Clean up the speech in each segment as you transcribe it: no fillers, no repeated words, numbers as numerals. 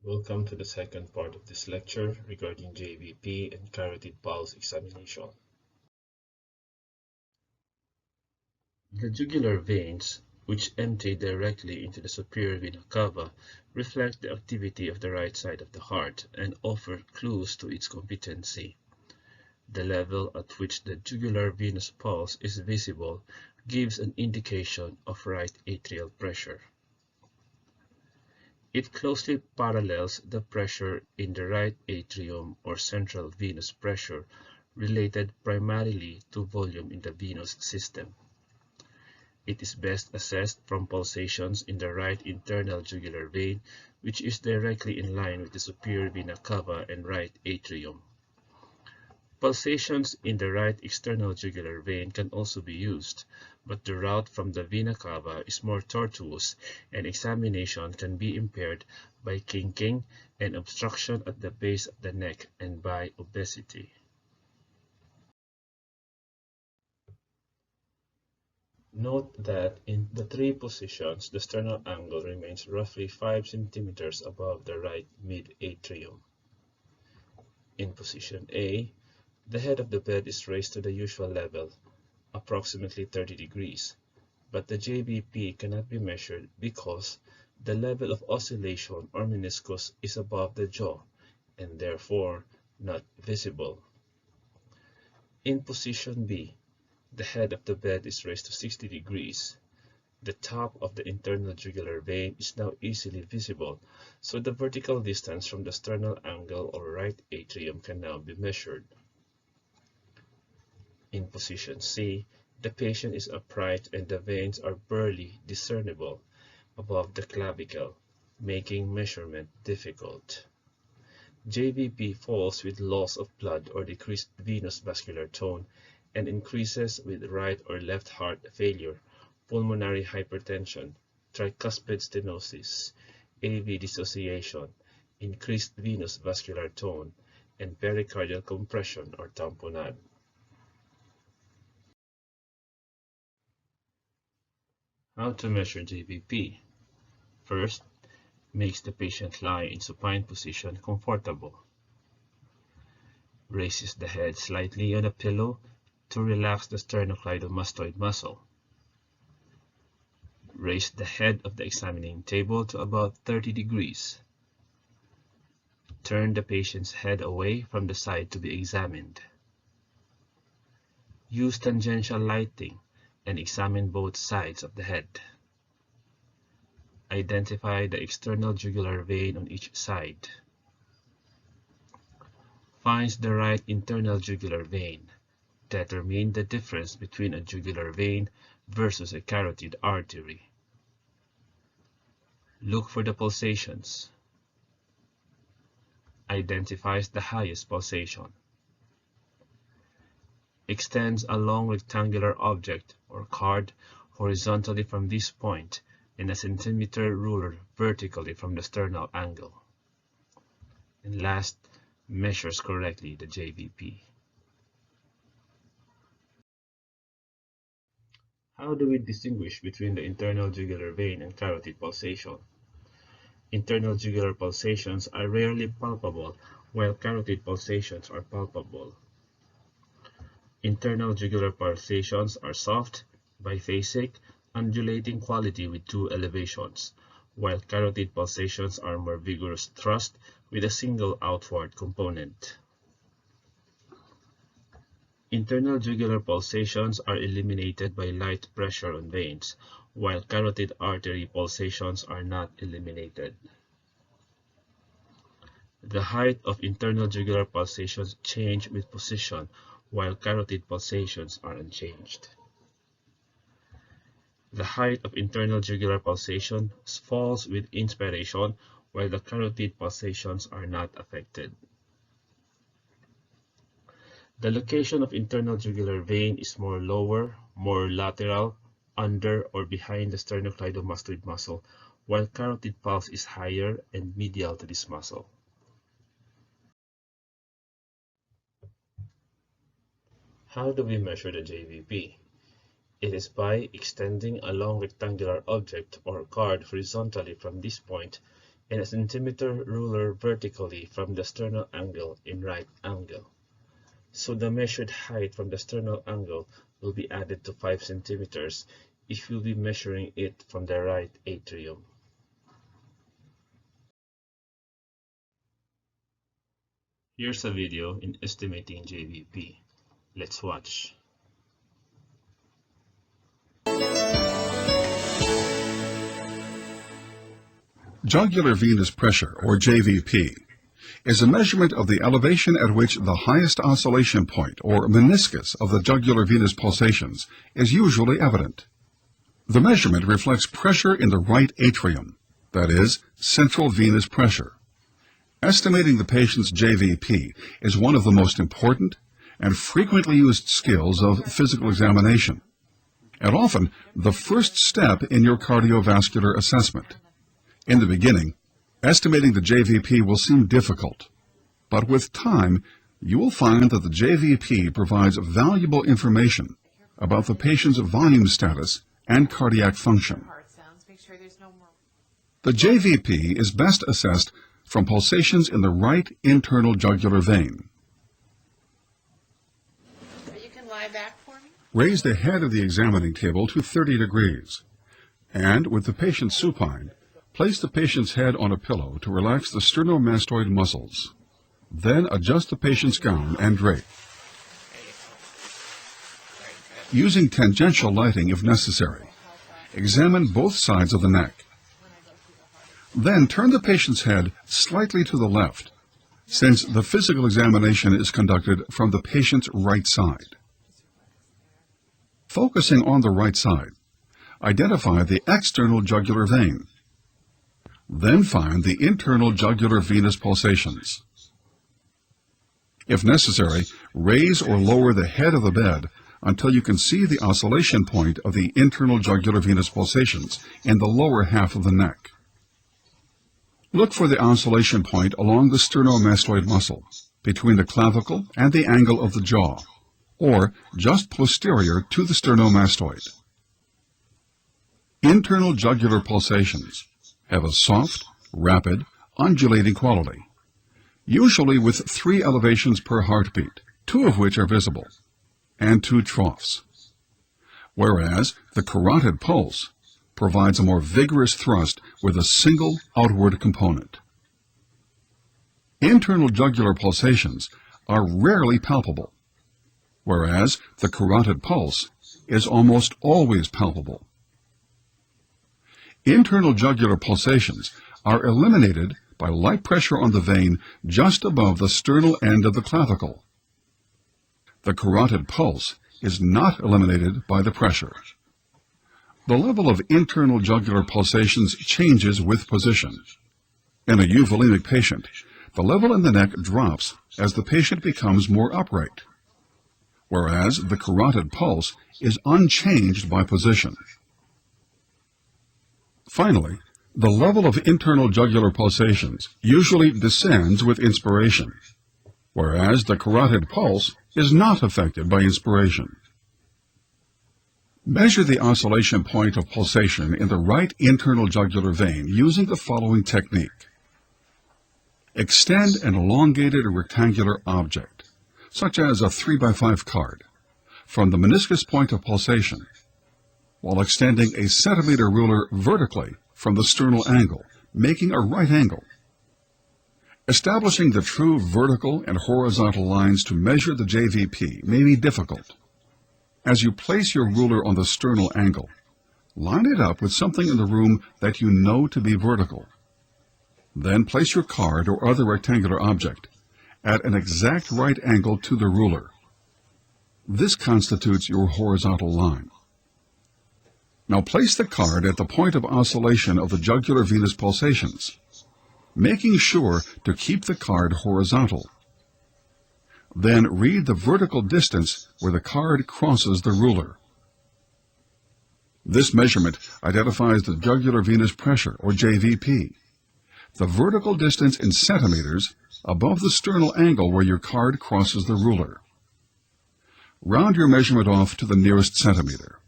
Welcome to the second part of this lecture regarding JVP and carotid pulse examination. The jugular veins, which empty directly into the superior vena cava, reflect the activity of the right side of the heart and offer clues to its competency. The level at which the jugular venous pulse is visible gives an indication of right atrial pressure. It closely parallels the pressure in the right atrium or central venous pressure, related primarily to volume in the venous system. It is best assessed from pulsations in the right internal jugular vein, which is directly in line with the superior vena cava and right atrium. Pulsations in the right external jugular vein can also be used, but the route from the vena cava is more tortuous and examination can be impaired by kinking and obstruction at the base of the neck and by obesity. Note that in the three positions, the sternal angle remains roughly 5 cm above the right mid-atrium. In position A, the head of the bed is raised to the usual level, approximately 30 degrees, but the JVP cannot be measured because the level of oscillation or meniscus is above the jaw and therefore not visible. In position B, the head of the bed is raised to 60 degrees. The top of the internal jugular vein is now easily visible, so the vertical distance from the sternal angle or right atrium can now be measured. In position C, the patient is upright and the veins are barely discernible above the clavicle, making measurement difficult. JVP falls with loss of blood or decreased venous vascular tone and increases with right or left heart failure, pulmonary hypertension, tricuspid stenosis, AV dissociation, increased venous vascular tone, and pericardial compression or tamponade. How to measure JVP? First, makes the patient lie in supine position comfortable. Raises the head slightly on a pillow to relax the sternocleidomastoid muscle. Raise the head of the examining table to about 30 degrees. Turn the patient's head away from the side to be examined. Use tangential lighting and examine both sides of the head. Identify the external jugular vein on each side. Finds the right internal jugular vein. Determine the difference between a jugular vein versus a carotid artery. Look for the pulsations. Identifies the highest pulsation. Extends a long rectangular object or card horizontally from this point and a centimeter ruler vertically from the sternal angle. And last, measures correctly the JVP. How do we distinguish between the internal jugular vein and carotid pulsation? Internal jugular pulsations are rarely palpable, while carotid pulsations are palpable. Internal jugular pulsations are soft, biphasic, undulating quality with two elevations, while carotid pulsations are more vigorous thrust with a single outward component. Internal jugular pulsations are eliminated by light pressure on veins, while carotid artery pulsations are not eliminated. The height of internal jugular pulsations change with position, while carotid pulsations are unchanged. The height of internal jugular pulsation falls with inspiration, while the carotid pulsations are not affected. The location of internal jugular vein is more lower, more lateral, under or behind the sternocleidomastoid muscle, while carotid pulse is higher and medial to this muscle. How do we measure the JVP? It is by extending a long rectangular object or card horizontally from this point and a centimeter ruler vertically from the sternal angle in right angle. So the measured height from the sternal angle will be added to 5 centimeters if you'll be measuring it from the right atrium. Here's a video in estimating JVP. Let's watch. Jugular venous pressure, or JVP, is a measurement of the elevation at which the highest oscillation point, or meniscus, of the jugular venous pulsations is usually evident. The measurement reflects pressure in the right atrium, that is, central venous pressure. Estimating the patient's JVP is one of the most important and frequently used skills of physical examination, and often the first step in your cardiovascular assessment. In the beginning, estimating the JVP will seem difficult, but with time, you will find that the JVP provides valuable information about the patient's volume status and cardiac function. The JVP is best assessed from pulsations in the right internal jugular vein. You can lie back for me. Raise the head of the examining table to 30 degrees, and with the patient supine, place the patient's head on a pillow to relax the sternomastoid muscles. Then adjust the patient's gown and drape. Using tangential lighting if necessary, examine both sides of the neck. Then turn the patient's head slightly to the left, since the physical examination is conducted from the patient's right side. Focusing on the right side, identify the external jugular vein. Then find the internal jugular venous pulsations. If necessary, raise or lower the head of the bed until you can see the oscillation point of the internal jugular venous pulsations in the lower half of the neck. Look for the oscillation point along the sternomastoid muscle, between the clavicle and the angle of the jaw, or just posterior to the sternomastoid. Internal jugular pulsations have a soft, rapid, undulating quality, usually with 3 elevations per heartbeat, 2 of which are visible, and 2 troughs, whereas the carotid pulse provides a more vigorous thrust with a single outward component. Internal jugular pulsations are rarely palpable, whereas the carotid pulse is almost always palpable. Internal jugular pulsations are eliminated by light pressure on the vein just above the sternal end of the clavicle. The carotid pulse is not eliminated by the pressure. The level of internal jugular pulsations changes with position. In a euvolemic patient, the level in the neck drops as the patient becomes more upright, whereas the carotid pulse is unchanged by position. Finally, the level of internal jugular pulsations usually descends with inspiration, whereas the carotid pulse is not affected by inspiration. Measure the oscillation point of pulsation in the right internal jugular vein using the following technique. Extend an elongated rectangular object, such as a 3x5 card, from the meniscus point of pulsation, while extending a centimeter ruler vertically from the sternal angle, making a right angle. Establishing the true vertical and horizontal lines to measure the JVP may be difficult. As you place your ruler on the sternal angle, line it up with something in the room that you know to be vertical. Then place your card or other rectangular object at an exact right angle to the ruler. This constitutes your horizontal line. Now place the card at the point of oscillation of the jugular venous pulsations, making sure to keep the card horizontal. Then read the vertical distance where the card crosses the ruler. This measurement identifies the jugular venous pressure, or JVP, the vertical distance in centimeters above the sternal angle where your card crosses the ruler. Round your measurement off to the nearest centimeter.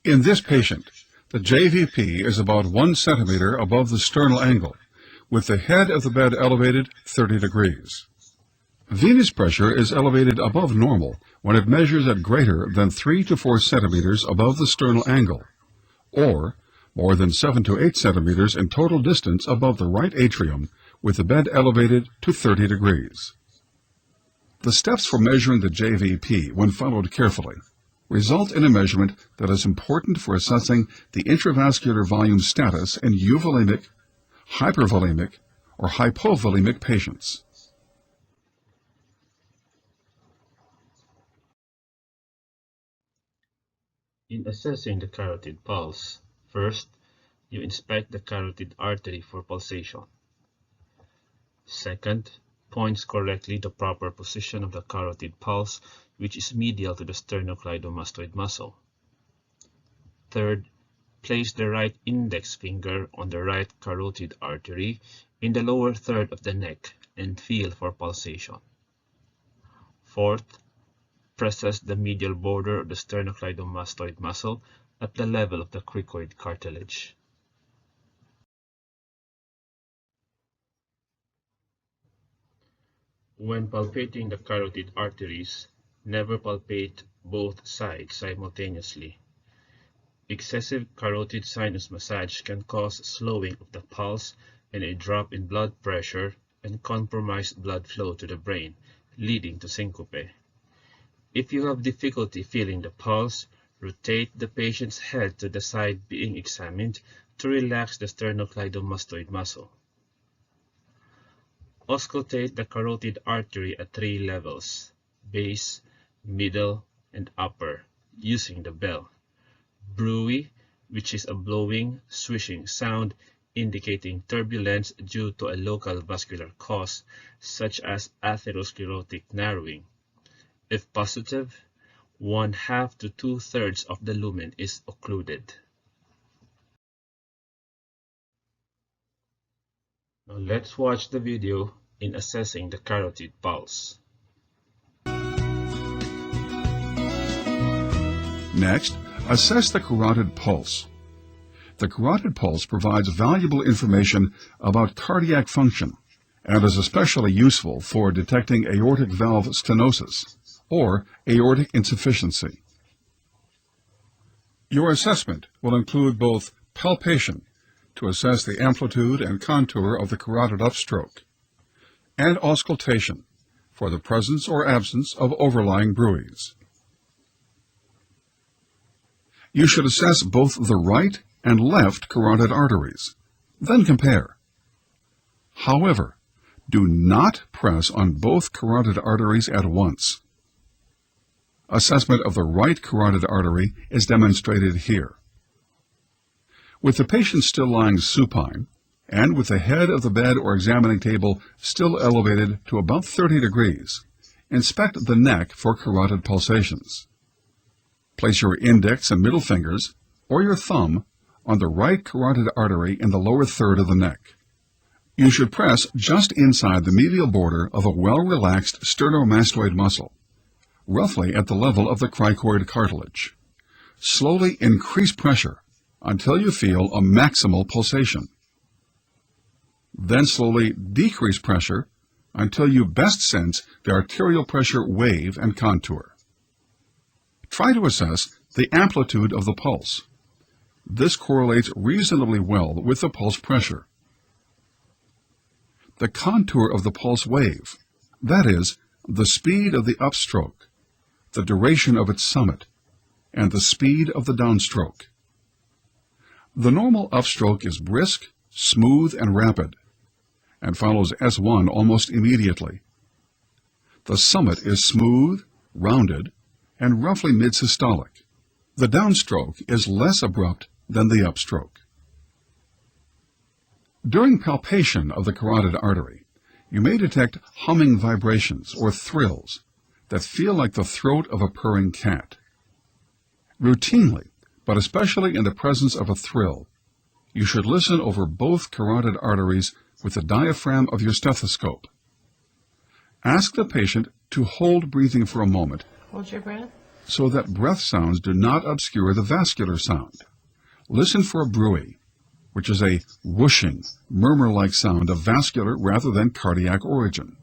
In this patient, the JVP is about 1 centimeter above the sternal angle, with the head of the bed elevated 30 degrees. Venous pressure is elevated above normal when it measures at greater than 3 to 4 centimeters above the sternal angle, or more than 7 to 8 centimeters in total distance above the right atrium with the bed elevated to 30 degrees. The steps for measuring the JVP, when followed carefully, result in a measurement that is important for assessing the intravascular volume status in euvolemic, hypervolemic, or hypovolemic patients. In assessing the carotid pulse, first, you inspect the carotid artery for pulsation. Second, points correctly the proper position of the carotid pulse, which is medial to the sternocleidomastoid muscle. Third, place the right index finger on the right carotid artery in the lower third of the neck and feel for pulsation. Fourth, presses the medial border of the sternocleidomastoid muscle at the level of the cricoid cartilage. When palpating the carotid arteries, never palpate both sides simultaneously. Excessive carotid sinus massage can cause slowing of the pulse and a drop in blood pressure and compromise blood flow to the brain, leading to syncope. If you have difficulty feeling the pulse, rotate the patient's head to the side being examined to relax the sternocleidomastoid muscle. Auscultate the carotid artery at 3 levels: base, middle, and upper, using the bell. Bruit, which is a blowing, swishing sound indicating turbulence due to a local vascular cause, such as atherosclerotic narrowing. If positive, 1/2 to 2/3 of the lumen is occluded. Now let's watch the video in assessing the carotid pulse. Next, assess the carotid pulse. The carotid pulse provides valuable information about cardiac function and is especially useful for detecting aortic valve stenosis or aortic insufficiency. Your assessment will include both palpation to assess the amplitude and contour of the carotid upstroke, and auscultation for the presence or absence of overlying bruits. You should assess both the right and left carotid arteries, then compare. However, do not press on both carotid arteries at once. Assessment of the right carotid artery is demonstrated here. With the patient still lying supine, and with the head of the bed or examining table still elevated to about 30 degrees, inspect the neck for carotid pulsations. Place your index and middle fingers, or your thumb, on the right carotid artery in the lower third of the neck. You should press just inside the medial border of a well-relaxed sternomastoid muscle, roughly at the level of the cricoid cartilage. Slowly increase pressure until you feel a maximal pulsation. Then slowly decrease pressure until you best sense the arterial pressure wave and contour. Try to assess the amplitude of the pulse. This correlates reasonably well with the pulse pressure. The contour of the pulse wave, that is, the speed of the upstroke, the duration of its summit, and the speed of the downstroke. The normal upstroke is brisk, smooth, and rapid, and follows S1 almost immediately. The summit is smooth, rounded, and roughly mid-systolic. The downstroke is less abrupt than the upstroke. During palpation of the carotid artery, you may detect humming vibrations or thrills that feel like the throat of a purring cat. Routinely, but especially in the presence of a thrill, you should listen over both carotid arteries with the diaphragm of your stethoscope. Ask the patient to hold breathing for a moment. Hold your breath. So that breath sounds do not obscure the vascular sound. Listen for a bruit. which is a whooshing, murmur-like sound of vascular rather than cardiac origin.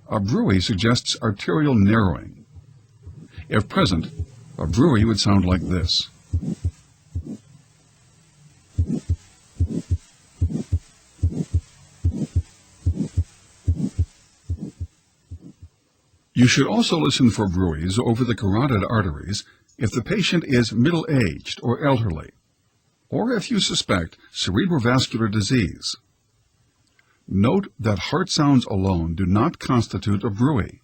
A bruit suggests arterial narrowing. If present, a bruit would sound like this. You should also listen for bruits over the carotid arteries if the patient is middle-aged or elderly, or if you suspect cerebrovascular disease. Note that heart sounds alone do not constitute a bruit.